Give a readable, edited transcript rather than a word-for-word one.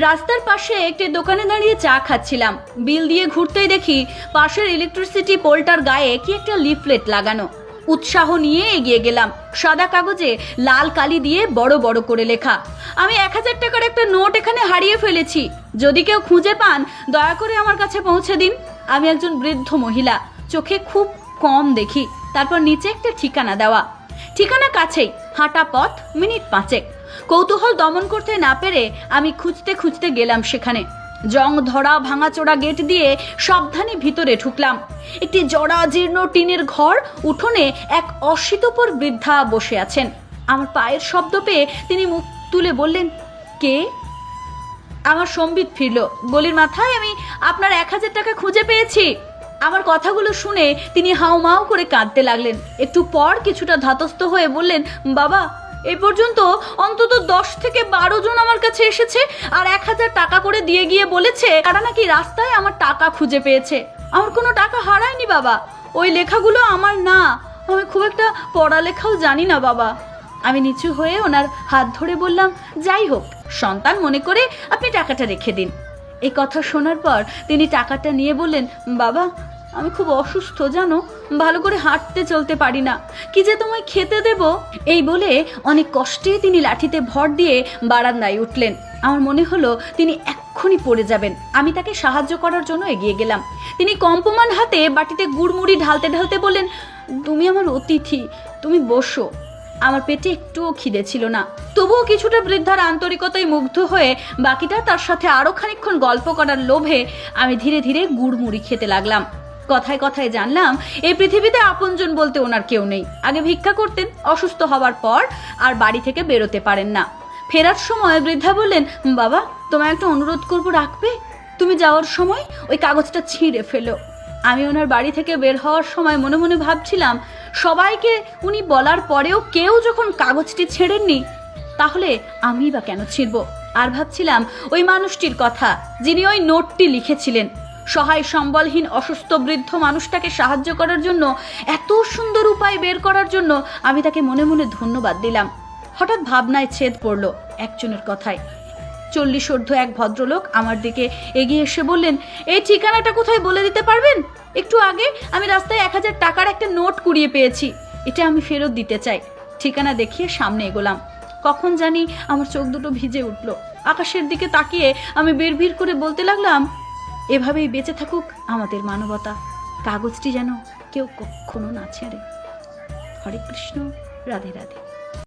রাস্তার পাশে একটি দোকানে দাঁড়িয়ে চা খাচ্ছিলাম। বিল দিয়ে ঘুরতেই দেখি পাশের ইলেকট্রিসিটি পোলটার গায়ে কি একটা লিফলেট লাগানো। উৎসাহ নিয়ে এগিয়ে গেলাম। সাদা কাগজে লাল কালি দিয়ে বড় বড় করে লেখা, আমি 1000 টাকার একটা নোট এখানে হারিয়ে ফেলেছি, যদি কেউ খুঁজে পান দয়া করে আমার কাছে পৌঁছে দিন। আমি একজন বৃদ্ধ মহিলা, চোখে খুব কম দেখি। তারপর নিচে একটা ঠিকানা দেওয়া, ঠিকানা কাছেই, হাঁটা পথ মিনিট 5। কৌতূহল দমন করতে না পেরে আমি খুঁজতে খুঁজতে গেলাম সেখানে। জং ধরা ভাঙাচোরা গেট দিয়ে সাবধানে ভিতরে ঢুকলাম। একটি জরা জীর্ণ টিনের ঘর, উঠোনে এক অশীতপর বৃদ্ধা বসে আছেন। আমার পায়ের শব্দ পেয়ে তিনি মুখ তুলে বললেন, কে? আমার সম্বিত ফিরল। গলির মাথায় আমি আপনার 1000 টাকা খুঁজে পেয়েছি। আমার কথাগুলো শুনে তিনি হাউমাউ করে কাঁদতে লাগলেন। একটু পর কিছুটা ধাতস্থ হয়ে বললেন, বাবা, এই পর্যন্ত অন্তত 10 থেকে 12 জন আমার কাছে এসেছে আর 1000 টাকা করে দিয়ে গিয়ে বলেছে তারা নাকি রাস্তায় আমার টাকা খুঁজে পেয়েছে। আমার কোনো টাকা হারায়নি বাবা, ওই লেখাগুলো আমার না। আমি খুব একটা পড়ালেখাও জানি না বাবা। আমি নিচু হয়ে ওনার হাত ধরে বললাম, যাই হোক, সন্তান মনে করে আপনি টাকাটা রেখে দিন। এই কথা শোনার পর তিনি টাকাটা নিয়ে বললেন, বাবা, আমি খুব অসুস্থ জানো, ভালো করে হাঁটতে চলতে পারি না, কি যে তোমায় খেতে দেব। এই বলে অনেক কষ্টে তিনি লাঠিতে ভর দিয়ে বারান্দায় উঠলেন। আমার মনে হলো তিনি এক্ষুনি পড়ে যাবেন। আমি তাকে সাহায্য করার জন্য এগিয়ে গেলাম। তিনি কম্পমান হাতে বাটিতে গুড়মুড়ি ঢালতে ঢালতে বললেন, তুমি আমার অতিথি, তুমি বসো। আমার পেটে একটুও খিদে ছিল না, তবুও কিছুটা বৃদ্ধার আন্তরিকতায় মুগ্ধ হয়ে বাকিটা তার সাথে আরো খানিকক্ষণ গল্প করার লোভে আমি ধীরে ধীরে গুড়মুড়ি খেতে লাগলাম। কথায় কথায় জানলাম এই পৃথিবীতে আপনজন বলতে ওনার কেউ নেই। আগে ভিক্ষা করতেন, অসুস্থ হওয়ার পর আর বাড়ি থেকে বেরোতে পারেন না। ফেরার সময় বৃদ্ধা বললেন, বাবা, তোমায় একটা অনুরোধ করবো, রাখবে? তুমি যাওয়ার সময় ওই কাগজটা ছিঁড়ে ফেলো। আমি ওনার বাড়ি থেকে বের হওয়ার সময় মনে মনে ভাবছিলাম, সবাইকে উনি বলার পরেও কেউ যখন কাগজটি ছেড়েননি, তাহলে আমি বা কেন ছিঁড়ব? আর ভাবছিলাম ওই মানুষটির কথা যিনি ওই নোটটি লিখেছিলেন। সহায় সম্বলহীন অসুস্থ বৃদ্ধ মানুষটাকে সাহায্য করার জন্য, এত সুন্দর উপায় বের করার জন্য আমি তাকে মনে মনে ধন্যবাদ দিলাম। হঠাৎ ভাবনায় ছেদ পড়ল একজনের কথায়। 40 এক ভদ্রলোক আমার দিকে এগিয়ে এসে বললেন, এই ঠিকানাটা কোথায় বলে দিতে পারবেন? একটু আগে আমি রাস্তায় 1000 টাকার একটা নোট কুড়িয়ে পেয়েছি, এটা আমি ফেরত দিতে চাই। ঠিকানা দেখিয়ে সামনে এগোলাম। কখন জানি আমার চোখ দুটো ভিজে উঠল। আকাশের দিকে তাকিয়ে আমি বিড়বিড় করে বলতে লাগলাম, এভাবেই বেঁচে থাকুক আমাদের মানবতা, কাগজটি যেন কেউ কখনো না ছেড়ে। হরে কৃষ্ণ, রাধে রাধে।